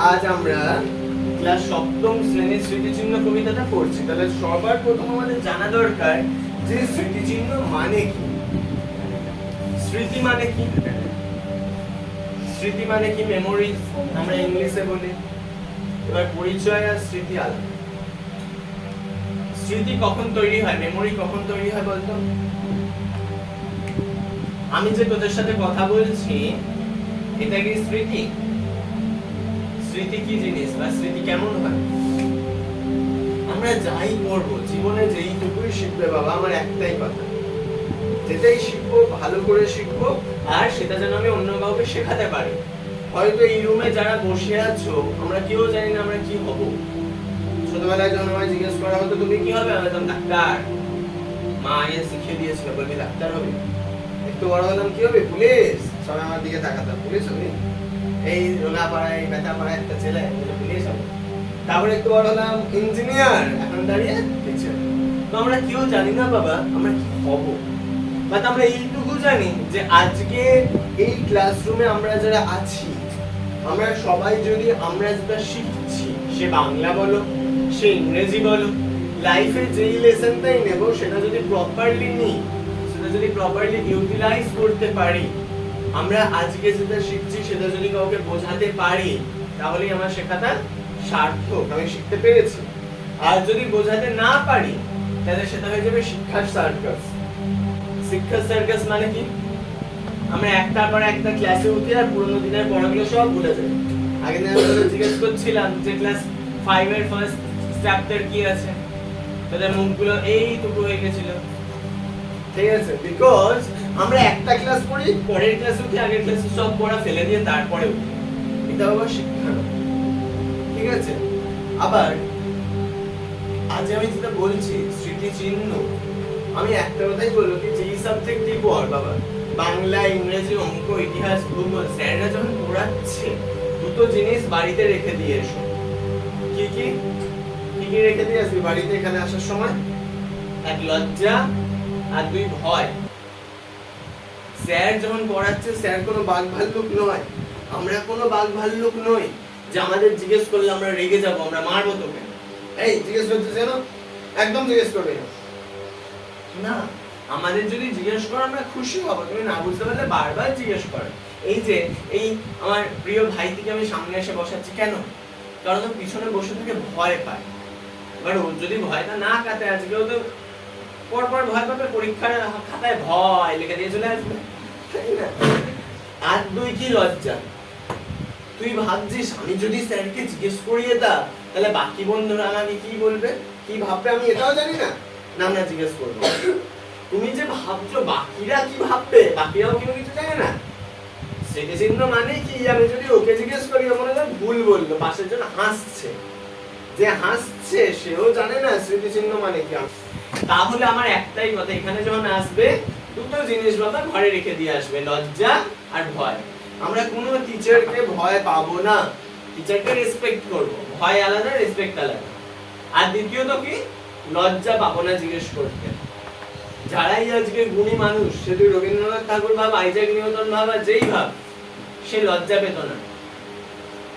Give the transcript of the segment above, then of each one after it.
আজ আমরা ক্লাস সপ্তম শ্রেণীর স্মৃতিচিহ্ন কবিতাটা পড়ছি। তাহলে সবার প্রথম আমাদের জানা দরকার যে স্মৃতিচিহ্ন মানে কি। স্মৃতি মানে কি? স্মৃতি মানে কি? মেমোরিজ আমরা ইংলিশে বলি। এবার পরিচয় আর স্মৃতি আলাদা। স্মৃতি কখন তৈরি হয়, মেমোরি কখন তৈরি হয় বলতো? আমি যে তোদের সাথে কথা বলছি এটা কি স্মৃতি? স্মৃতি কি জিনিস বা স্মৃতি কেমন হয়? আমরা যাই করবো জীবনে, যেইটুকুই শিখবে বাবা, আমার একটাই কথা, যেটাই শিখবো ভালো করে শিখবো, আর সেটা যেন আমি অন্য কাউকে শেখাতে পারি। হয়তো এই রুমে যারা বসে আছো আমরা কেউ জানি না আমরা কি হব। ছোটবেলায় যখন আমায় জিজ্ঞেস করা হতো তুমি কি হবে, আমি বলতাম ডাক্তার। মা এ শিখিয়ে দিয়েছিল, বলবি ডাক্তার হবে। একটু বড় হলাম কি হবে, পুলিশ। সবাই আমার দিকে তাকাতাম, পুলিশ হবে। এই রোগা পাড়ায় ব্যথা পাড়ায় একটা ছেলে পুলিশ হবে। তারপরে একটু বড় হলাম ইঞ্জিনিয়ার, এখন দাঁড়িয়ে টিচার। তো আমরা কেউ জানি না বাবা আমরা কি হব, বাট আমরা এইটুকু জানি যে আজকে এই ক্লাসরুমে আমরা যারা আছি আমরা সবাই যদি আমরা যেটা শিখছি, সে বাংলা বলো সে ইংরেজি বলো, লাইফে যেই লেসনটাই নেব সেটা যদি প্রপারলি নিই, সেটা যদি প্রপারলি ইউটিলাইজ করতে পারি, আমরা আজকে যেটা শিখছি সেটা যদি কাউকে বোঝাতে পারি, তাহলেই আমার শেখাটা সার্থক, আমি শিখতে পেরেছি। আর যদি বোঝাতে না পারি তাহলে সেটা হয়ে যাবে শিক্ষার সার্কাস। শিক্ষার সার্কাস মানে কি? আমরা একটার পর একটা ক্লাসে উঠি আর পুরোনো দিনের পড়াগুলো সব ভুলে যাই। আগে দিন আমি জিজ্ঞেস করছিলাম যে ক্লাস 5 এর ফার্স্ট চ্যাপ্টার কি আছে, তাদের মুখগুলো এইটুকু হয়ে গেছিল। ঠিক আছে, বিকজ আমরা একটা ক্লাস পড়ি, পরের ক্লাসে উঠি, আগের ক্লাসে সব পড়া ফেলে দিয়ে তারপরে উঠি। এটা বাবা শিক্ষা নয়। ঠিক আছে, আবার আজ আমি যেটা বলছি স্মৃতিচিহ্ন, আমি একটা কথাই বলবো কি যেই সাবজেক্টই পড় বাবা, বাংলা ইংরেজি অঙ্ক ইতিহাস ভূগোল, স্যাররা যখন পড়াচ্ছে দুটো জিনিস বাড়িতে রেখে দিয়ে এসো। কি কি কি কি রেখে দিয়ে আসবি বাড়িতে এখানে আসার সময়? এক লজ্জা আর দুই ভয়। স্যার যখন পড়াচ্ছে স্যার কোনো বাঘ ভাল্লুক নয়, আমরা কোনো বাঘ ভাল্লুক নই যে আমাদের জিজ্ঞেস করলে আমরা রেগে যাবো, আমরা মারবো তোকে। এই জিজ্ঞেস করছিস কেন? একদম জিজ্ঞেস করবে না। আমাদের যদি জিজ্ঞেস করো আমরা খুশি হব, তুমি না বুঝতে পারলে বারবার জিজ্ঞেস করো। এই যে এই আমার প্রিয় ভাইটিকে আমি সামনে এসে বসাচ্ছি কেন? কারণ ও পিছনে বসে থেকে ভয় পায়। এবার ও যদি ভয়টা না কাটে, আজকেও তো পরপর ভয় পাবে, পরীক্ষার খাতায় ভয় লিখে দিয়ে চলে আসবে। আর দুই কি লজ্জা। তুই ভাবছিস আমি যদি স্যারকে জিজ্ঞেস করিয়ে দা তাহলে বাকি বন্ধুরা আমাকে কি বলবে, কি ভাববে, আমি এটাও জানি না। না না জিজ্ঞেস করবো। তুমি যে ভাবছো বাকিরা কি ভাববে, বাকিরাও কেউ কিছু জানে না। স্মৃতিচিহ্ন মানে কি, আমি যদি ওকে জিজ্ঞেস করি মনে হয় ভুল বললো, পাশের জন হাসছে, যে হাসছে সেও জানে না স্মৃতিচিহ্ন মানে কি। তাহলে আমার একটাই কথা, এখানে যখন আসবে দুটো জিনিস বাবা ঘরে রেখে দিয়ে আসবে, লজ্জা আর ভয়। আমরা কোনো টিচারকে ভয় পাবো না, টিচারকে রেসপেক্ট করবো। ভয় আলাদা, রেসপেক্ট আলাদা। আর দ্বিতীয়ত কি, লজ্জা পাবো না জিজ্ঞেস করতে। যারাই আজকে গুণী মানুষ, সে তুই রবীন্দ্রনাথ ঠাকুর ভাব, আইজাক নিউটন ভাব, আর যেই ভাব, সে লজ্জা পেত না।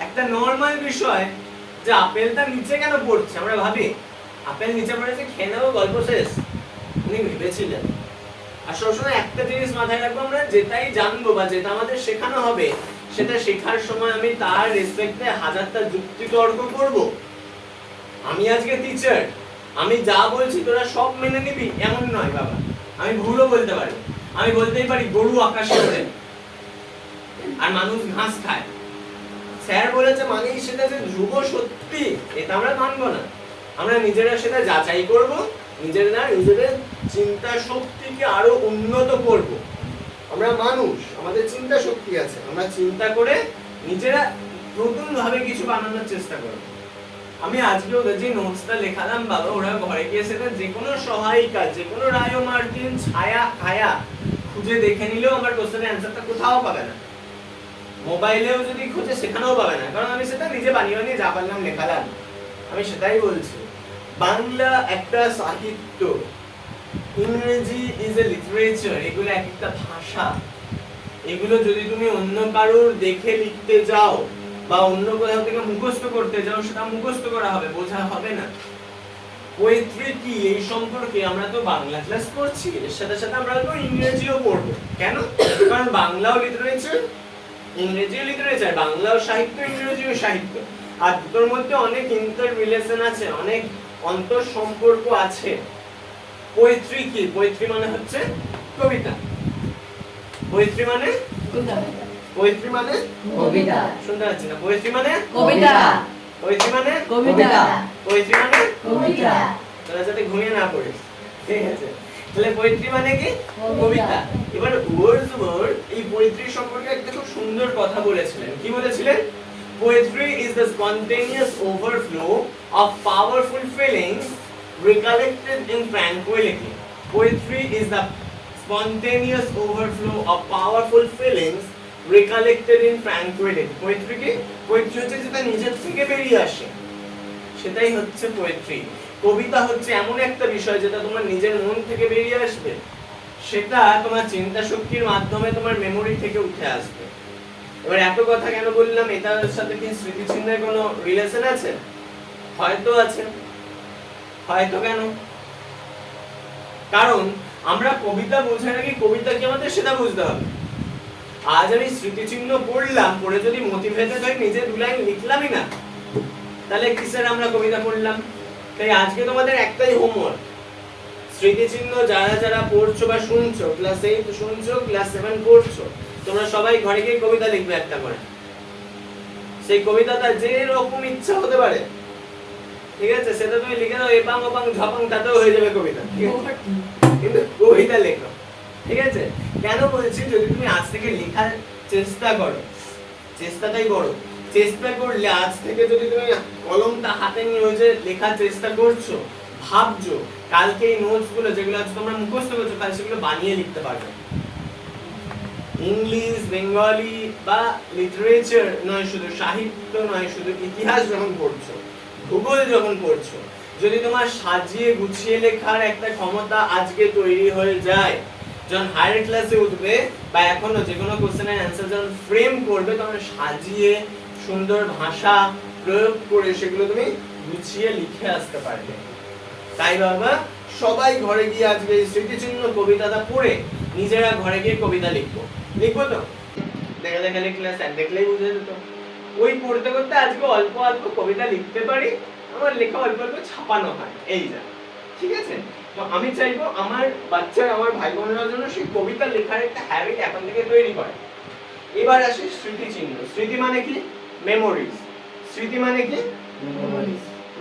একটা নর্মাল বিষয় যে আপেলটা নিচে কেন পড়ছে, আমরা ভাবি আপেল নিচে পড়েছে খেয়ে নেবো, গল্প শেষ। উনি ভেবেছিলেন। আর সবসময় একটা জিনিস মাথায় রাখবো, আমরা যেটাই জানবো বা যেটা আমাদের শেখানো হবে সেটা শেখার সময় আমি তার রেসপেক্টে হাজারটা যুক্তি তর্ক করবো। আমি আজকে টিচার, আমি যা বলছি তোরা সব মেনে নিবি এমন নয় বাবা। আমি ভুলও বলতে পারি, আমি বলতেই পারি গরু আকাশে ওড়ে আর মানুষ ঘাস খায়। স্যার বলেছে মানেই সেটা যে ধ্রুব সত্যি, এটা আমরা মানবো না। আমরা নিজেরা সেটা যাচাই করব, নিজেদের চিন্তা শক্তিকে আরো উন্নত করব। আমরা মানুষ, আমাদের চিন্তা শক্তি আছে, আমরা চিন্তা করে নিজেরা নতুন ভাবে কিছু বানানোর চেষ্টা করব। আমি আজকে ওদের যে নোটসটা লেখালাম বাবা, ওরা ঘরে গিয়ে সেটা যে কোনো সহায়িকা, যে কোনো রায়ো মার্টিন, ছায়া, খায়া খুঁজে দেখে নিলেও আমার কোশ্চেনের অ্যান্সারটা কোথাও পাবে না। মোবাইলেও যদি খুঁজে সেখানেও পাবে না, কারণ আমি সেটা নিজে বানিয়ে বানিয়ে যা পারলাম লেখালাম। আমি সেটাই বলছি, বাংলা একটা সাহিত্য, ইংরেজি ইজ এ লিটারেচার, এগুলো একটা ভাষা। এগুলো যদি তুমি অন্য কারোর দেখে লিখতে যাও বা অন্য কোথাও থেকে মুখস্থ করতে যাও, সেটা মুখস্থ করা হবে, বোঝা হবে না। পোয়েট্রি কি এই সম্পর্কে আমরা তো বাংলা ক্লাস করছি, এর সাথে সাথে আমরা তো ইংরেজিও পড়বো। কেন? কারণ বাংলাও লিটারেচার, ইংরেজিও লিটারেচার, বাংলাও সাহিত্য, ইংরেজিও সাহিত্য, আর দুটোর মধ্যে অনেক ইন্টার রিলেশন আছে, অনেক অন্তর সম্পর্ক আছে। পোয়েট্রি কি? পোয়েট্রি মানে হচ্ছে কবিতা। পোয়েট্রি মানে পোয়েট্রি মানে কবিতা। শুনতে পাচ্ছি না। পোয়েট্রি মানে কবিতা। পোয়েট্রি মানে কবিতা। পোয়েট্রি মানে কবিতা। তোরা যাতে ঘুমিয়ে না পড়িস, ঠিক আছে? তাহলে পোয়েট্রি মানে কি? কবিতা। এবার ওয়ার্ডসওয়ার্থ এই পোয়েট্রি সম্পর্কে একটা খুব সুন্দর কথা বলেছিলেন। কি বলেছিলেন? Poetry is the spontaneous overflow of powerful feelings recollected in tranquility. Poetry is the spontaneous overflow of powerful feelings recollected in tranquility. Poetry কি? Poetry হচ্ছে যেটা নিজের থেকে বেরিয়ে আসে, সেটাই হচ্ছে পোয়েট্রি। কবিতা হচ্ছে এমন একটা বিষয় যেটা তোমার নিজের মন থেকে বেরিয়ে আসবে, সেটা তোমার চিন্তা শক্তির মাধ্যমে তোমার মেমোরি থেকে উঠে আসবে। এবার এত কথা কেন বললাম? এটার সাথে কি স্মৃতিচিহ্নের কোনো রিলেশন আছে? হয়তো আছে। হয়তো কেন? কারণ আমরা কবিতা বোঝার আগে কবিতা কি আমাদের সেটা বুঝতে হবে। আজ আমি স্মৃতিচিহ্ন পড়লাম, পড়ে যদি মোটিভেটেড হই, নিজে দু লাইন লিখলামই না, তাহলে কিসের আমরা কবিতা পড়লাম? তাই আজকে তোমাদের একটাই হোমওয়ার্ক, স্মৃতিচিহ্ন যারা যারা পড়ছো বা শুনছো, ক্লাস 8 শুনছো, ক্লাস 7 পড়ছো, তোমরা সবাই ঘরে গিয়ে কবিতা লিখবে একটা করে। সেই কবিতাটা যে রকম ইচ্ছা হতে পারে, ঠিক আছে? সেটা তুমি লিখে দাও, এপাং ওপাং ঝপাং, তাতেও হয়ে যাবে কবিতা, কিন্তু কবিতা লেখো, ঠিক আছে? কেন বলছি? যদি তুমি আজ থেকে লেখার চেষ্টা করো, চেষ্টাটাই বড়, চেষ্টা করলে আজ থেকে যদি তুমি কলমটা হাতে নিয়ে ওই যে লেখার চেষ্টা করছো, ভাবছো, কালকে এই নোটস গুলো যেগুলো আজ তোমরা মুখস্থ করছো, কাল সেগুলো বানিয়ে লিখতে পারবে। ইংলিশ, বেঙ্গলি বা লিটারেচার নয়, শুধু সাহিত্য নয়, শুধু ইতিহাস যখন পড়ছো, ভূগোল যখন পড়ছো, যদি তোমার সাজিয়ে গুছিয়ে লেখার একটা ক্ষমতা আজকে তৈরি হয়ে যায়, যখন হায়ার ক্লাসে উঠবে বা এখনো যে কোনো কোশ্চেনের অ্যান্সার যখন ফ্রেম করবে, তখন সাজিয়ে সুন্দর ভাষা প্রয়োগ করে সেগুলো তুমি গুছিয়ে লিখে আসতে পারবে। তাই বাবা, সবাই ঘরে গিয়ে আজকে স্মৃতিচিহ্ন কবিতাটা পড়ে নিজেরা ঘরে গিয়ে কবিতা লিখবো। লিখবো তো? দেখে দেখে লিখলে স্যার দেখলেই বুঝে যেত। ওই পড়তে করতে আজকে অল্প অল্প কবিতা লিখতে পারি, আমার লেখা অল্প অল্প ছাপানো হয়, এই যা, ঠিক আছে? তো আমি চাইবো আমার বাচ্চারা, আমার ভাই বোনেরা জন্য সেই কবিতা লেখার একটা হ্যাবিট এখন থেকে তৈরি করে। এবার আসে স্মৃতিচিহ্ন। স্মৃতি মানে কি? মেমোরিজ। স্মৃতি মানে কি?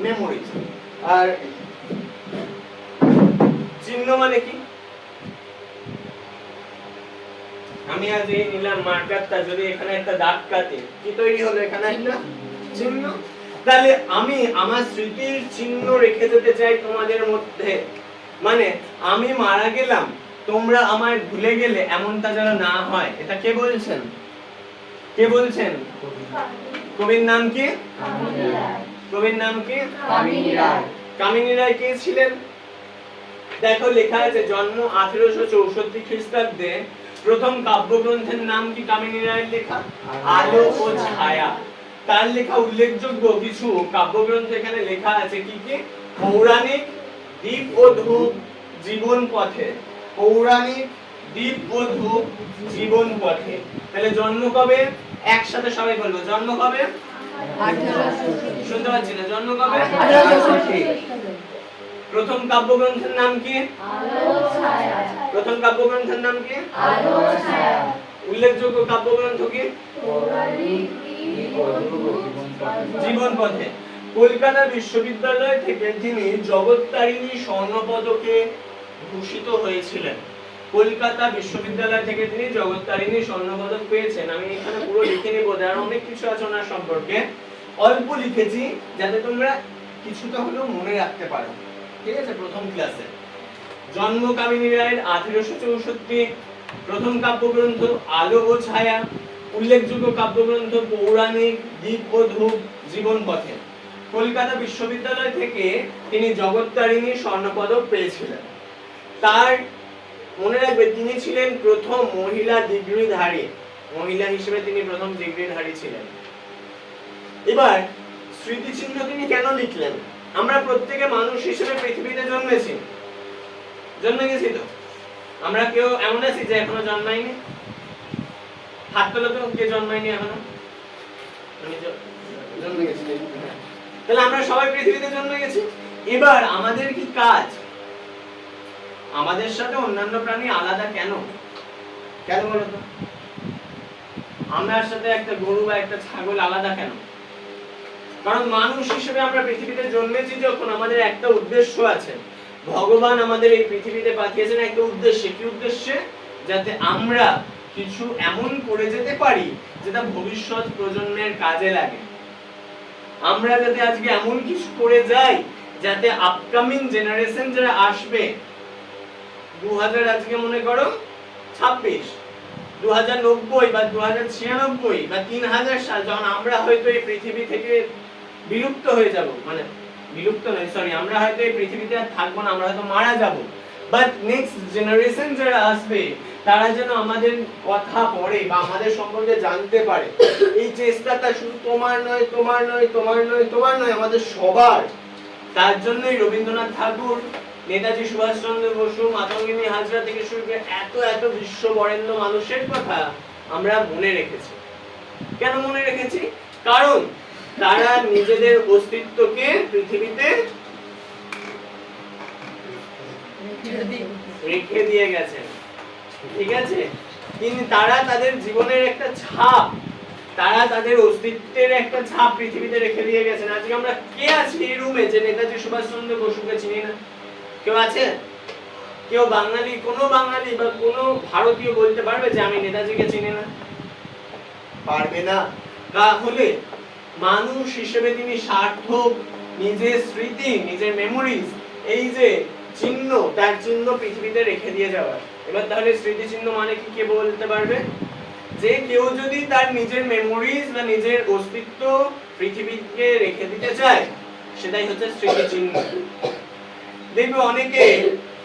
মেমোরিজ। আর চিহ্ন মানে কি? আমি আজ এই নিলাম মার্কারটা, যদি এখানে একটা দাগ কাটে, কি তৈরি হলো? এখানে একটা চিহ্ন। তাহলে আমি আমার স্মৃতির চিহ্ন রেখে যেতে চাই তোমাদের মধ্যে। মানে আমি মারা গেলাম, তোমরা আমায় ভুলে গেলে, এমনটা যেন না হয়। এটা কে বলছেন? কে বলছেন? কবির নাম কি? কবির নাম কি? কামিনী রায়। কামিনী রায় কে ছিলেন? দেখো লেখা আছে, জন্ম 1864 খ্রিস্টাব্দে। প্রথম কাব্যগ্রন্থের নাম কি কামিনী রায়ের লেখা? আলো ও ছায়া। তার লেখা উল্লেখযোগ্য কিছু কাব্যগ্রন্থ এখানে লেখা আছে। কি কি? পৌরাণিক, দীপ ও ধূপ, জীবন পথে। পৌরাণিক, দীপ ও ধূপ, জীবন পথে। তাহলে জন্ম কবে? একসাথে সবাই বলবো, জন্ম কবে? 1860। শুনতে পাচ্ছি না, জন্ম কবে? 1860। প্রথম কাব্যগ্রন্থের নাম কি? আলো ছায়া। প্রথম কাব্যগ্রন্থের নাম কি? আলো ছায়া। উল্লেখযোগ্য কাব্যগ্রন্থ কি? পৌরাণিক, দীপ ও ধূপ, জীবন পথে। কলকাতা বিশ্ববিদ্যালয় থেকে তিনি জগত্তারিণী স্বর্ণপদকে ভূষিত হয়েছিলেন। কলকাতা বিশ্ববিদ্যালয় থেকে তিনি জগত্তারিণী স্বর্ণপদক পেয়েছেন। আমি এখানে পুরো লিখে নেব, আর অনেক কিছু আছে ওনার সম্পর্কে, অল্প লিখেছি যাতে তোমরা কিছুটা হলেও মনে রাখতে পারো, ঠিক আছে? প্রথম ক্লাসে জন্ম কামিনী রায়ের 1864, প্রথম কাব্যগ্রন্থ আলো ও ছায়া, উল্লেখযোগ্য কাব্যগ্রন্থ পৌরাণিক, দীপ ও ধূপ, জীবন পথে। কলকাতা বিশ্ববিদ্যালয় থেকে তিনি জগত্তারিণী স্বর্ণপদক পেয়েছিলেন। তার মনে রাখবে, তিনি ছিলেন প্রথম মহিলা ডিগ্রিধারী। মহিলা হিসেবে তিনি প্রথম ডিগ্রিধারী ছিলেন। এবার স্মৃতিচিহ্ন তিনি কেন লিখলেন? আমরা প্রত্যেকে মানুষ হিসেবে পৃথিবীতে জন্মেছি, জন্মে গেছি তো? আমরা কেউ এমন আছি যে এখনো জন্মাইনি? হাত তোলো তো, কে জন্মায়নি এখনো? আমি জন্মে গেছি। তাহলে আমরা সবাই পৃথিবীতে জন্মে গেছি। এবার আমাদের কি কাজ? আমাদের সাথে অন্যান্য প্রাণী আলাদা কেন? কেন বলতো? আমার সাথে একটা গরু বা একটা ছাগল আলাদা কেন? কারণ মানুষ হিসেবে আমরা পৃথিবীতে জন্মেছি যখন, আমাদের একটা উদ্দেশ্য আছে। ভগবান আমাদের এই পৃথিবীতে পাঠিয়েছেন একটা উদ্দেশ্যে। কি উদ্দেশ্যে? যাতে আমরা কিছু এমন করে যেতে পারি যেটা ভবিষ্যৎ প্রজন্মের কাজে লাগে। আমরা যাতে আজকে এমন কিছু করে যাই যাতে আপকামিং জেনারেশন যারা আসবে, 2000 আজকে মনে করো 26, 2090 বা 2096 বা 3000 সাল যখন আমরা হয়তো এই পৃথিবী থেকে বিলুপ্ত হয়ে যাব, মানে বিলুপ্ত নয় সরি, আমরা হয়তো এই পৃথিবীতে আর থাকবো না, আমরা হয়তো মারা যাব, বাট নেক্সট জেনারেশন যারা আসবে তারা যেন আমাদের কথা পড়ে বা আমাদের সম্পর্কে জানতে পারে। এই চেষ্টাটা শুধু তোমার নয়, তোমার নয়, তোমার নয়, তোমার নয়, আমাদের সবার। তার জন্যই রবীন্দ্রনাথ ঠাকুর, নেতাজি সুভাষচন্দ্র বসু, মাতঙ্গিনী হাজরা থেকে শুরু করে এত এত বিশ্ব বরেণ্য মানুষের কথা আমরা মনে রেখেছি। কেন মনে রেখেছি? কারণ তারা নিজেদের অস্তিত্বকে পৃথিবীতে রেখে দিয়ে গেছেন। ঠিক আছে? কিন্তু তারা তাদের জীবনের একটা ছাপ, তারা তাদের অস্তিত্বের একটা ছাপ পৃথিবীতে রেখে দিয়ে গেছেন। আজকে আমরা কে আছি এই রুমে যে নেতাজি সুভাষচন্দ্র বসুকে চিনি না? কেউ আছে? কেউ বাঙালি, কোনো বাঙালি বা কোনো ভারতীয় বলতে পারবে যে আমি নেতাজিকে চিনি না? পারবে না। তাহলে মানুষ হিসেবে তিনি সার্থক, নিজের স্মৃতি, নিজের মেমোরিজ, এই যে চিহ্ন, তার চিহ্ন পৃথিবীতে রেখে দিয়ে যাওয়ার। এবার তাহলে স্মৃতি চিহ্ন মানে কি কে বলতে পারবে? যে কেউ যদি তার নিজের মেমোরিজ বা নিজের অস্তিত্ব পৃথিবীকে রেখে দিতে চায়, সেটাই হচ্ছে স্মৃতি চিহ্ন। দেখবে অনেকে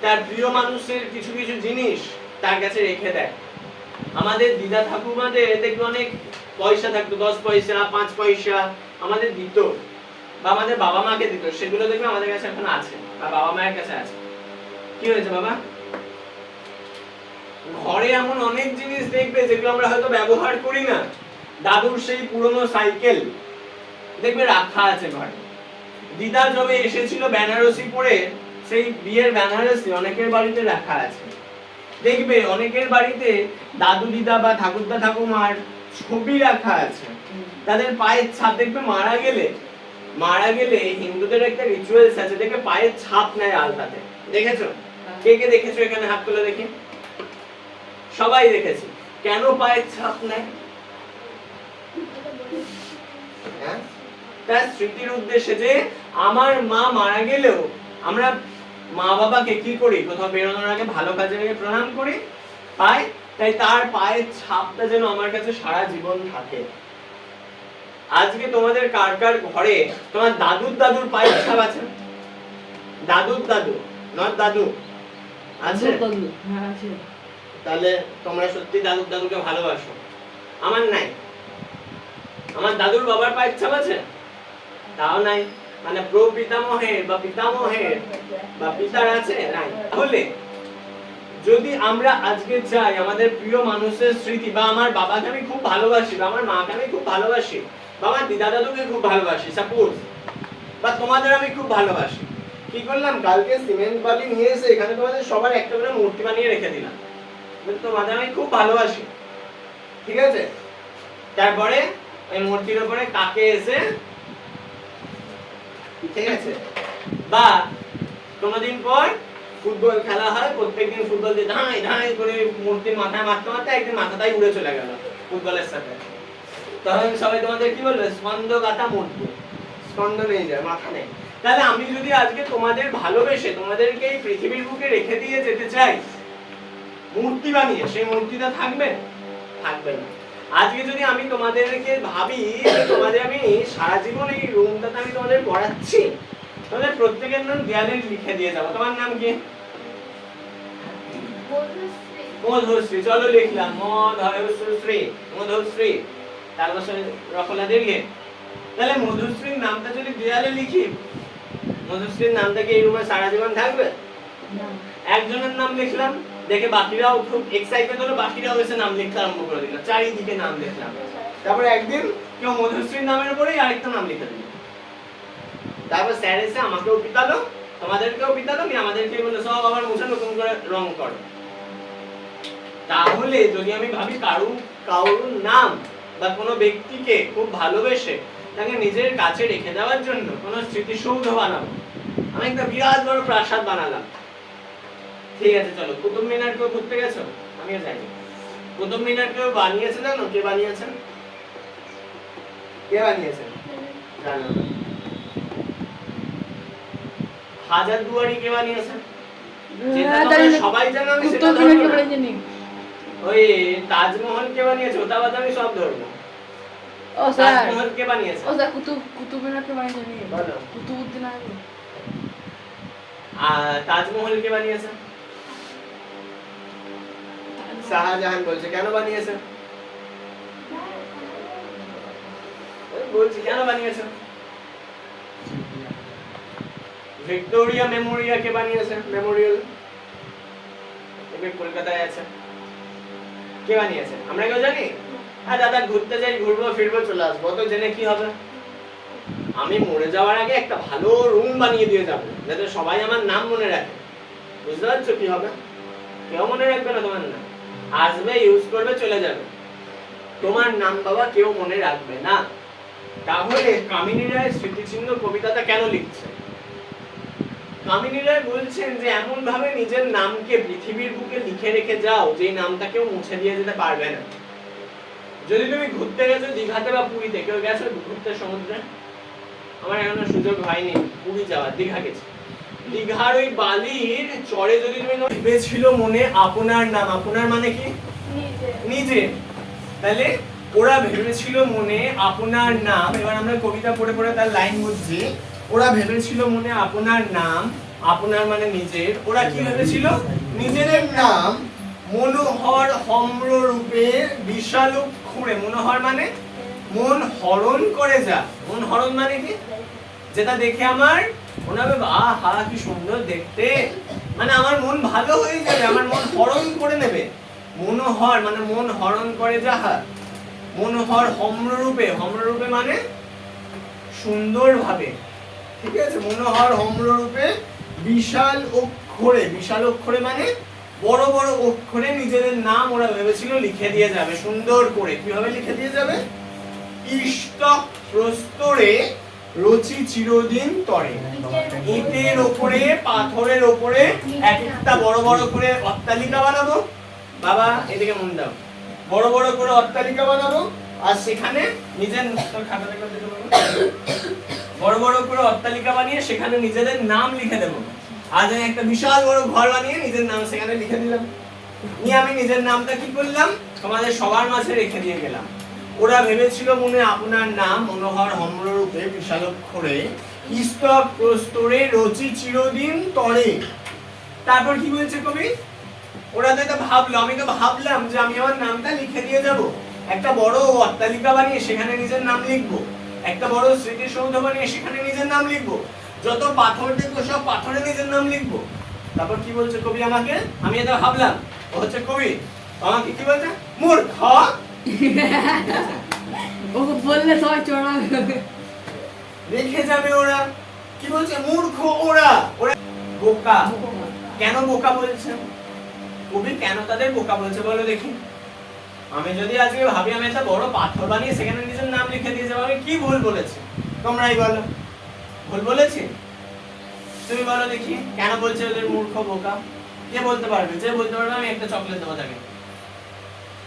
তার প্রিয় মানুষের কিছু কিছু জিনিস তার কাছে রেখে দেয়। আমাদের দিদা ঠাকুমাদের দেখবে অনেক পয়সা থাকতো, 10 পয়সা, 5 পয়সা আমাদের দিত বা আমাদের বাবা মাকে দিত, সেগুলো দেখবে আমাদের কাছে এখন আছে বা বাবা মায়ের কাছে আছে। কি হয়েছে বাবা? ঘরে এমন অনেক জিনিস দেখবে যেগুলো আমরা হয়তো ব্যবহার করি না। দাদুর সেই পুরনো সাইকেল দেখবে রাখা আছে ঘরে। দিদা যবে এসেছিল বেনারসি পরে, সেই বিয়ের বেনারসি অনেকের বাড়িতে রাখা আছে। দেখবে অনেকের বাড়িতে দাদু দিদা বা ঠাকুরদা ঠাকুমার ছবি রাখা আছে। তাদের পায়ের ছাপ দেখবে, মারা গেলে হিন্দুদের একটা রিচুয়ালস আছে, দেখবে পায়ের ছাপ নেয় আলতাতে। দেখেছো? কে কে দেখেছো এখানে হাত তুলে দেখি? সবাই দেখেছি। কেন পায়ের ছাপ নেয়? তার স্মৃতির উদ্দেশ্যে যে আমার মা মারা গেলেও আমরা মা বাবাকে কি করি? কোথাও বেরোনোর আগে ভালো কাজে আগে প্রণাম করি পায়, তাই তার পায়ের ছাপটা যেন আমার কাছে সারা জীবন থাকে। আজকে তোমাদের কার কার ঘরে তোমার দাদুর দাদুর পায়ের ছাপ আছে? দাদুর দাদু, নট দাদু আছে? হ্যাঁ আছে। তাহলে তোমরা সত্যি দাদুর দাদুকে ভালোবাসো। আমার নাই। আমার দাদুর বাবার পায়ের ছাপ আছে? তাও নাই। মানে প্রপিতামহের বা পিতামহের বা পিতার আছে? নাই। তাহলে যদি আমরা আজকে চাই আমাদের প্রিয় মানুষের স্মৃতি, বা আমার বাবাকে আমি খুব ভালোবাসি, বা আমার মাকে আমি খুব ভালোবাসি, বা আমার দিদা দাদুকে খুব ভালোবাসি সাপোজ, বা তোমাদের আমি খুব ভালোবাসি, কি করলাম? কালকে সিমেন্ট বালি নিয়ে এসে এখানে তোমাদের সবার একটা করে মূর্তি বানিয়ে রেখে দিলাম। তোমাদের আমি খুব ভালোবাসি, ঠিক আছে? তারপরে ওই মূর্তির উপরে কাকে এসে, ঠিক আছে, বা কোনদিন পর ফুটবল খেলা হয়, প্রত্যেকদিন ফুটবল দিয়ে ধাঁই ধাঁই করে মূর্তির মাথায় মারতে মারতে একদিন মাথাটাই উড়ে চলে গেল ফুটবলের সাথে। তখন সবাই তোমাদের কি বলবে? স্কন্দগাতা মূর্তি। স্কন্দ নেই, যায় মাথা নেই। তাহলে আমি যদি আজকে তোমাদের ভালোবেসে তোমাদেরকে এই পৃথিবীর বুকে রেখে দিয়ে যেতে চাই মূর্তি বানিয়ে, সেই মূর্তিটা থাকবে? থাকবে না। আজকে যদি আমি তোমাদেরকে ভাবি তোমাদের আমি সারা জীবন এই রুমটাতে আমি তোমাদের পড়াচ্ছি, তোমাদের প্রত্যেকের নাম দেয়ালে লিখে দিয়ে যাবো। তোমার নাম কি? মধুশ্রী। চলো লিখলাম মধুশ্রী, মধুশ্রী। তারপর রফলা দীর্ঘে তাহলে মধুশ্রীর নামটা যদি দেয়ালে লিখি, মধুশ্রীর নামটা কি এই রুমে সারা জীবন থাকবে? একজনের নাম লিখলাম, দেখে বাকিরাও খুব এক্সাইটেড হলো, বাকিরাও এসে নাম লিখতে আরম্ভ করে দিল, চারিদিকে নাম লিখলাম। তারপরে একদিন কেউ মধুশ্রীর নামের উপরেই আরেকটা নাম লিখে দিল। তারপর স্যার এসে আমাকেও পিটালো, তোমাদেরকেও পিটালো, নিয়ে আমাদেরকে বললো সব আবার মুছে নতুন করে রং করো। তাহলে যদি আমি ভাবি কারুর নাম বা কোনো ব্যক্তিকে খুব ভালোবেসে তাকে নিজের কাছে রেখে দেওয়ার জন্য কোনো স্মৃতিসৌধ বানাবো, আমি একটা বিরাট বড় প্রাসাদ বানালাম। ঠিক আছে, চলো কুতুব মিনার কেউ ঘুরতে গেছো? আমিও যাইনি। কুতুব মিনার কেউ বানিয়েছে জানো? কে বানিয়েছেন? কে বানিয়েছেন জানো না? হাজারদুয়ারি কে বানিয়েছেন? যেটা তোমরা সবাই জানো, আমি সেটা ধরবো না। ওই তাজমহল কে বানিয়েছে? ওটা বাদ আমি সব ধরবো। ও স্যার, তাজমহল কে বানিয়েছে? ও স্যার কুতুব মিনার কে বানিয়েছে? বলো। কুতুবউদ্দিন আইবক। তাজমহল কে বানিয়েছে? শাহজাহান বলছে। কেন বানিয়েছে? বলছি কেন বানিয়েছে? ভিক্টোরিয়া মেমোরিয়া কে বানিয়েছে? মেমোরিয়াল এটা কলকাতায় আছে। কে বানিয়েছে? আমরা কেউ জানি? হ্যাঁ দাদা, ঘুরতে যাই, ঘুরবো ফিরবো চলে আসবো, তো জেনে কি হবে? আমি মরে যাওয়ার আগে একটা ভালো রুম বানিয়ে দিয়ে যাবো, যাতে সবাই আমার নাম মনে রাখে। বুঝতে পারছো কি হবে? কেউ মনে রাখবে না তোমার নাম, আসবে ইউজ করবে চলে যাবে, তোমার নাম বাবা কেউ মনে রাখবে না। তাহলে কামিনী রায় স্মৃতিচিহ্ন কবিতাটা কেন লিখছে? কামিনী রায় বলছেন যে এমন ভাবে নিজের নামকে পৃথিবীর বুকে লিখে রেখে যাও যে নামটা কেউ মুছে দিয়ে যেতে পারবে না। যদি তুমি ঘুরতে গেছো দীঘাতে বা পুরীতে, কেউ গেছো ঘুরতে সমুদ্রে? আমার এখনো সুযোগ হয়নি পুরী যাওয়ার, দীঘা গেছি। দীঘার ওই বালির চরে যদি তুমি ভেবেছিল মনে আপনার নাম, আপনার মানে কি? নিজে। তাহলে ওরা ভেবেছিল মনে আপনার নাম, এবার আমরা কবিতা পড়ে পড়ে তার লাইন বুঝছি। ওরা ভেবেছিল মনে আপনার নাম, আপনার মানে নিজের। ওরা কি ভেবেছিল? নিজেদের নাম মনোহর হম্র রূপে বিশাল খুঁড়ে। মনোহর মানে মন হরণ করে যা। মন হরণ মানে কি? যেটা দেখে আমার মনে হবে আহা কি সুন্দর দেখতে, মানে আমার মন ভালো হয়ে যাবে, আমার মন হরণ করে নেবে। মনোহর মানে মন হরণ করে যাহা। মনোহর হম্ররূপে, হম্ররূপে মানে সুন্দর ভাবে, ঠিক আছে? মনোহর হম্ররূপে বিশাল অক্ষরে, বিশাল অক্ষরে মানে বড় বড় অক্ষরে নিজেদের নাম ওরা ভেবেছিল লিখে দিয়ে যাবে সুন্দর করে। কিভাবে লিখে দিয়ে যাবে? ইষ্টক প্রস্তরে রচি চিরদিন তরে। ইটের ওপরে পাথরের ওপরে এক একটা বড় বড় করে অট্টালিকা বানাবো। বাবা এদিকে মন দাও। বড় বড় করে অট্টালিকা বানাবো, আর সেখানে নিজের বড় বড় করে অট্টালিকা বানিয়ে সেখানে নিজেদের নাম লিখে দেবো। আজ আমি একটা বিশাল বড় ঘর বানিয়ে নিজের নাম সেখানে লিখে দিলাম, নিয়ে আমি নিজের নামটা কি করলাম? তোমাদের সবার মাঝে রেখে দিয়ে গেলাম। ওরা ভেবেছিল মনে আপনার নাম মনোহর হম্ররূপে বিশাল অক্ষরে ইষ্টক প্রস্তরে রচি চিরদিন তরে। তারপর কি বলছে কবি? ওরা তো এটা ভাবলো, আমি তো ভাবলাম যে আমি আমার নামটা লিখে দিয়ে যাব, একটা বড় অট্টালিকা বানিয়ে সেখানে নিজের নাম লিখবো, একটা বড় স্মৃতিসৌধ বানিয়ে সেখানে নিজের নাম লিখবো, যত পাথর দেখবো সব পাথরে নিজের নাম লিখবো। তারপর কি বলছে কবি আমাকে? আমি এটা ভাবলাম, ও হচ্ছে কবি, আমাকে কি বলছে? মূর্খ। ওকে বললে সবাই চড়া রেখে যাবে ওরা। কি বলছে? মূর্খ ওরা, ওরা বোকা। কেন বোকা বলছে কবি? কেন তাদের বোকা বলছে বলো দেখি? আমি যদি আজকে ভাবি আমি একটা বড় পাথর বানিয়ে সেখানে নিজের নাম লিখে দিয়ে যাবো, আমি কি ভুল বলেছি? তোমরাই বলো, ভুল বলেছি? তুমি বলো দেখি কেন বলছে ওদের মূর্খ বোকা? কে বলতে পারবে? যে বলতে পারবে আমি একটা চকলেট দেবো তাকে।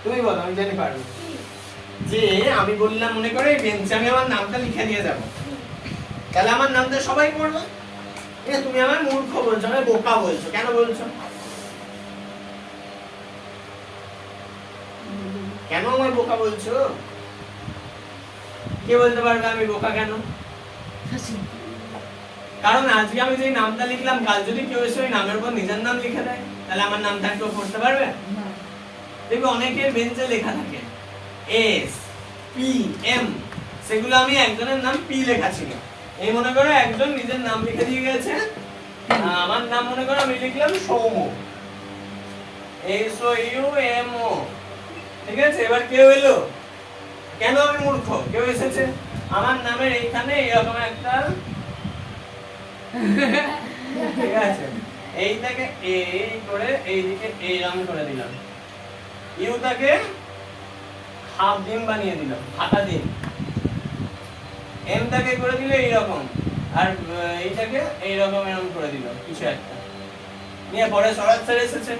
তুমি বলো, আমি জানি পারবো। যে আমি বললাম মনে করে বেঞ্চে আমি আমার নামটা লিখে দিয়ে যাব, তাহলে আমার নামটা সবাই পড়বে। তুমি আমার মূর্খ বলছো, আমি বোকা বলছো, কেন বলছো? কেন আমার বোকা বলছো? কে বলতে পারবে আমি বোকা কেন? কারণ আজকে আমি যে নামটা লিখলাম, কাল যদি কেউ এসে ওই নামের উপর নিজের নাম লিখে দেয়, তাহলে আমার নামটা কেউ পড়তে পারবে? দেখবে অনেকের বেঞ্চে লেখা থাকে S P M সেগুলো আমি একজনের নাম পি লেখা ছিল। এই মনে করো একজন নিজের নাম লিখে দিয়ে গেছে, আমার নাম মনে করো আমি লিখলাম সৌম্য, SOUMO, ঠিক আছে। এবার কেউ এলো, কেন আমি মূর্খ, কেউ এসেছে আমার নামের এইখানে এরকম একটা, ঠিক আছে, এইটাকে এই করে এইদিকে এইরকম করে দিলাম, ইউটাকে হাফ ডিম বানিয়ে দিলাম, ফাটা ডিম, এমটাকে করে দিলে এইরকম, আর এইটাকে এইরকম এরকম করে দিল কিছু একটা নিয়ে, পরে শরৎ স্যার এসেছে,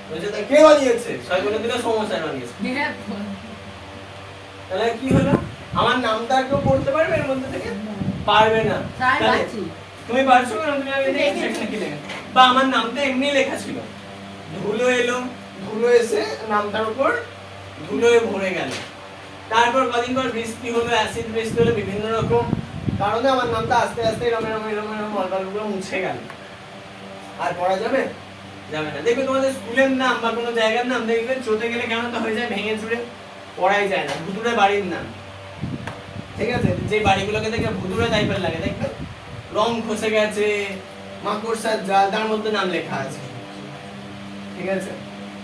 বলছে তা কে বানিয়েছে, ছয় করে দিলে সৌম্য স্যার বানিয়েছে। তাহলে কি হলো, আমার নামটা কেউ পড়তে পারবে এর মধ্যে থেকে? পারবে না। তাহলে তুমি পারছো না, তুমি আগে দেখে সেখানে কি লেখা, বা আমার নামটা এমনি লেখা ছিল, ধুলো এলো, ধুলো এসে নামটার উপর ধুলোয় ভরে গেল, তারপর কদিন পর বৃষ্টি হলো, অ্যাসিড বৃষ্টি হলো, বিভিন্ন রকম কারণে আমার নামটা আস্তে আস্তে এরকম এরকম এরকম এরকম মলবালগুলো মুছে গেল, আর পড়া যাবে? যাবে না। দেখবে তোমাদের স্কুলের নাম বা কোনো জায়গার নাম দেখবে চোটে গেলে কেমন তো হয়ে যায়, ভেঙে চুরে, পড়াই যায় না। ভুতুড়ে বাড়ির নাম, ঠিক আছে, যে বাড়িগুলোকে দেখে ভুতুড়ে টাইপের লাগে, দেখবে রং খসে গেছে, মাকড়সার জাল, তার মধ্যে নাম লেখা আছে, ঠিক আছে।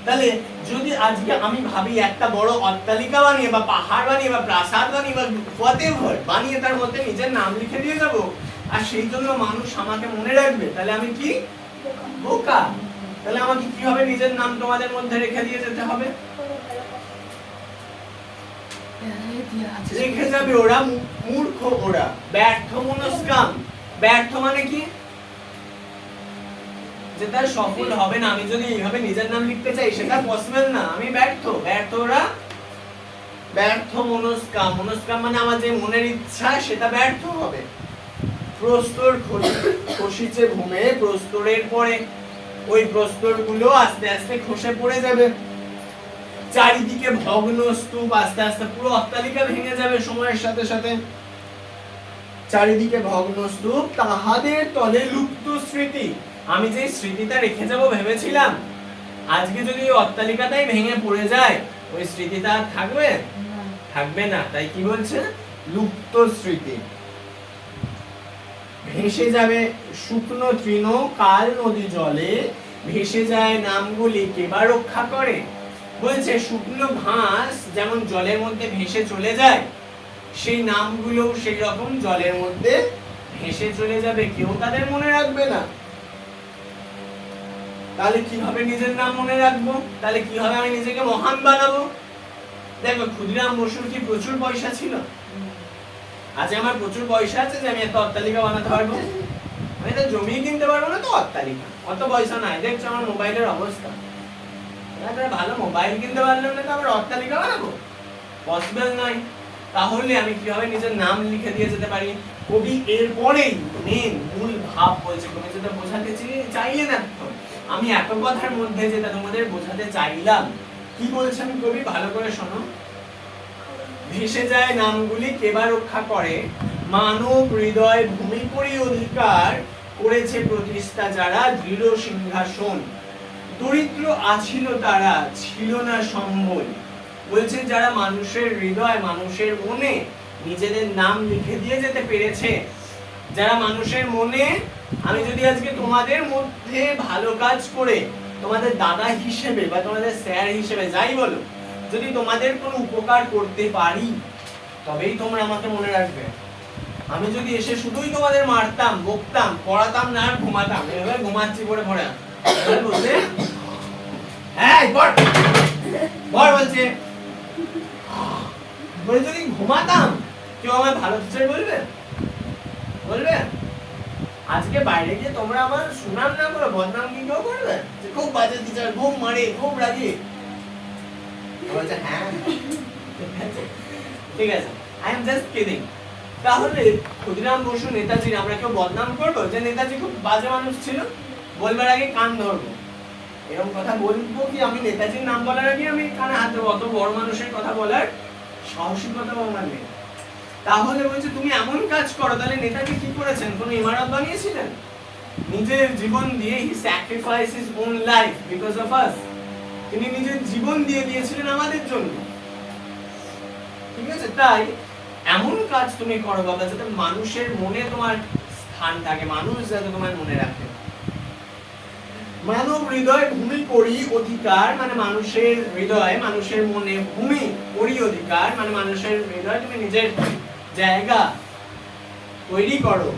তাহলে যদি আজকে আমি ভাবি একটা বড় অট্টালিকা বানিয়ে বা পাহাড় বানিয়ে বা প্রাসাদ বানিয়ে বা whatever বানিয়ে তার মধ্যে নিজের নাম লিখে দিয়ে যাব, আর সেই জন্য মানুষ আমাকে মনে রাখবে, তাহলে আমি কি বোকা? তাহলে আমাকে কিভাবে নিজের নাম তোমাদের মধ্যে রেখে দিয়ে যেতে হবে? রেখে যাবে ওরা, মূর্খ ওরা, ব্যর্থ মনস্কাম। ব্যর্থ মানে কি? যেটা সফল হবে না। আমি যদি এইভাবে নিজের নাম লিখতে চাই সেটা পসিবল না, আমি ব্যর্থ। ব্যর্থ ওরা, ব্যর্থ মনস্কাম। মনস্কাম মানে আমার যে মনের ইচ্ছা সেটা ব্যর্থ হবে। প্রস্তর খসিছে ভূমে, প্রস্তরের পরে ওই প্রস্তরগুলো আস্তে আস্তে খসে পড়ে যাবে, চারিদিকে ভগ্ন স্তূপ, আস্তে আস্তে পুরো অট্টালিকা ভেঙে যাবে সময়ের সাথে সাথে। চারিদিকে ভগ্ন স্তূপ, তাহাদের তলে লুপ্ত স্মৃতি। আমি যে স্মৃতিটা রেখে যাব ভেবেছিলাম, আজকে যদি ওই অট্টালিকাটাই ভেঙে পড়ে যায়, ওই স্মৃতিটা আর থাকবে? থাকবে না। তাই কি বলছে? লুপ্ত স্মৃতি। ভেসে যাবে শুকনো তৃণ কাল নদী জলে, ভেসে যায় নামগুলি কেবা রক্ষা করে। বলছে শুকনো ঘাস যেমন জলের মধ্যে ভেসে চলে যায়, সেই নামগুলো সেই রকম জলের মধ্যে ভেসে চলে যাবে, কেউ তাদের মনে রাখবে না। তাহলে কিভাবে নিজের নাম মনে রাখবো? তাহলে কিভাবে আমি নিজেকে মহান বানাবো? দেখো ক্ষুদিরাম বসুর কি প্রচুর পয়সা ছিল? আজ আমার প্রচুর পয়সা আছে যে আমি একটা অট্টালিকা বানাতে পারবো? আমি তো জমি কিনতে পারবো না, তো অট্টালিকা, অত পয়সা নাই। দেখছো আমার মোবাইলের অবস্থা, ভালো মোবাইল কিনতে পারলাম না, তো আবার অট্টালিকা বানাবো? পসিবল নয়। তাহলে আমি কিভাবে নিজের নাম লিখে দিয়ে যেতে পারি? কবি এরপরেই মেন মূল ভাব বলছে। কবি যেটা বোঝাতে চাইলেন, আমি এত কথার মধ্যে যেটা তোমাদের বোঝাতে চাইলাম, কি বলছেন কবি ভালো করে শোনো। ভেসে যায় নামগুলি কেবা রক্ষা করে, মানব হৃদয় ভূমি পরি অধিকার করেছে প্রতিষ্ঠা যারা দৃঢ় সিংহাসন, দরিদ্র আছিল তারা ছিল না সম্বল। বলছে যারা মানুষের হৃদয়, মানুষের মনে নিজেদের নাম লিখে দিয়ে যেতে পেরেছে, যারা মানুষের মনে, আমি যদি আজকে তোমাদের মধ্যে ভালো কাজ করে তোমাদের দাদা হিসেবে বা তোমাদের স্যার হিসেবে যাই বলো, যদি তোমাদের কোনো উপকার করতে পারি, তবেই তোমরা আমাকে মনে রাখবে। আমি যদি এসে শুধুই তোমাদের মারতাম, বকতাম, পড়াতাম না, আর ঘুমাতাম, এভাবে ঘুমাচ্ছি পড়ে পড়ে বলছে বলছে বলে যদি ঘুমাতাম, কেউ আমার ভালো টিচার বলবে? বলবে? আজকে বাইরে গিয়ে তোমরা আমার সুনাম না করো, বদনাম কি কেউ করবে? যে খুব বাজে টিচার, খুব মারে, খুব রাগি। বলছে হ্যাঁ ঠিক আছে, আই এম জাস্ট কিডিং। তাহলে ক্ষুদিরাম বসু নেতাজির আমরা কেউ বদনাম করবো যে নেতাজি খুব বাজে মানুষ ছিল? বলবার আগে কান ধরবো, এরকম কথা বলবো কি? আমি নেতাজির নাম বলার আগে আমি কানে হাত দেবো? অত বড় মানুষের কথা বলার সাহসিকতা আমার নেই। তাহলে বলছে তুমি এমন কাজ করো। তাহলে নেতাজি কি করেছেন? কোন ইমারত বানিয়েছিলেন? নিজের জীবন দিয়ে he sacrifice his own life because of us. তিনি নিজের জীবন দিয়ে দিয়েছিলেন আমাদের জন্য, ঠিক আছে? তাই এমন কাজ তুমি করো বাবা যাতে মানুষের মনে তোমার স্থান থাকে, মানুষ যাতে তোমার মনে রাখে। মানব হৃদয় ভূমি করি অধিকার, মানে মানুষের হৃদয়, মানুষের মনে ভূমি করি অধিকার, মানে মানুষের হৃদয় তুমি নিজের জায়গা তৈরি করো।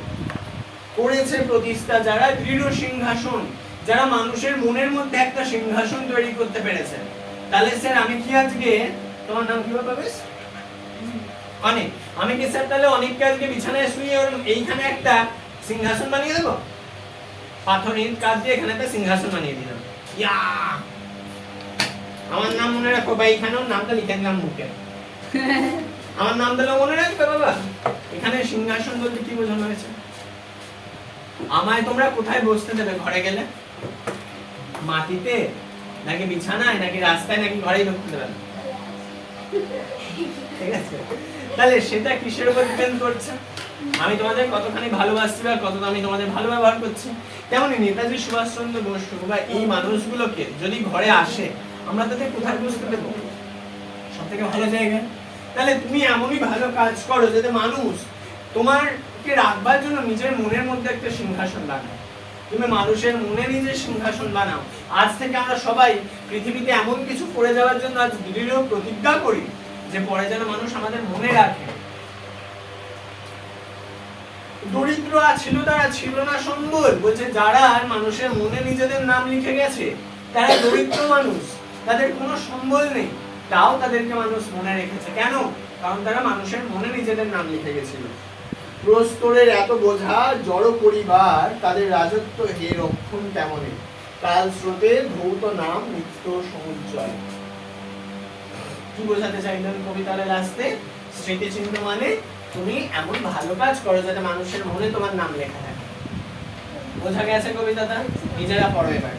করেছে প্রতিষ্ঠা যারা দৃঢ় সিংহাসন, যারা মানুষের মনের মধ্যে একটা সিংহাসন তৈরি করতে পেরেছে। তাহলে স্যার আমি কি আজকে, তোমার নাম কি বাবা বেশ? অনেক। আমি কি স্যার তাহলে অনেককে আজকে বিছানায় শুয়ে ওর এইখানে একটা সিংহাসন বানিয়ে দেবো? পাথরের কাজ দিয়ে এখানে একটা সিংহাসন বানিয়ে দিলাম। ইয়া! আমার নাম মনে রাখো বা এখানেও নামটা লিখে দিলাম মুখে। আমার নাম দিলে মনে রাখবে বাবা। এখানে সিংহাসন বলতে কি বোঝানো হয়েছে? আমায় তোমরা কোথায় বসতে দেবে ঘরে গেলে? মাটিতে নাকি বিছানায় নাকি রাস্তায় নাকি ঘরেই ঢুকতে দেবে? ঠিক আছে, তাহলে সেটা কিসের উপর ডিপেন্ড করছে? আমি তোমাদের কতখানি ভালোবাসছি বা কত আমি তোমাদের ভালো ব্যবহার করছি। তেমনই নেতাজি সুভাষচন্দ্র বোস বা এই মানুষগুলোকে যদি ঘরে আসে আমরা তাদের কোথায় বসতে দেবো? সব থেকে ভালো জায়গা। তাহলে তুমি এমনই ভালো কাজ করো যাতে মানুষ তোমারকে রাখবার জন্য নিজের মনের মধ্যে একটা সিংহাসন বানায়। তুমি মানুষের মনে নিজের সিংহাসন বানাও। আজ থেকে আমরা সবাই পৃথিবীতে এমন কিছু করে যাওয়ার জন্য আজ দৃঢ় প্রতিজ্ঞা করি যে পরে যেন মানুষ আমাদের মনে রাখে। দরিদ্র ছিল তারা ছিল না সম্বল, বলছে যারা মানুষের মনে নিজেদের নাম লিখে গেছে তারা দরিদ্র মানুষ, তাদের কোনো সম্বল নেই, তাও তাদেরকে মানুষ মনে রেখেছে। কেন? কারণ তারা মানুষের মনে নিজেদের নাম লিখে গেছিল। প্রস্তরের এত বোঝা জড় পরিবার, তাদের রাজত্ব হে রক্ষণ কেমনে, কাল স্রোতে ধৌত নাম নিত্য সমুজ্জ্বল। কি বোঝাতে চাইলেন কবিতার লাস্টে? স্মৃতিচিহ্ন মানে তুমি এমন ভালো কাজ করো যাতে মানুষের মনে তোমার নাম লেখা থাকে। বোঝা গেছে কবিতাটা? নিজেরা পড়ো এবার।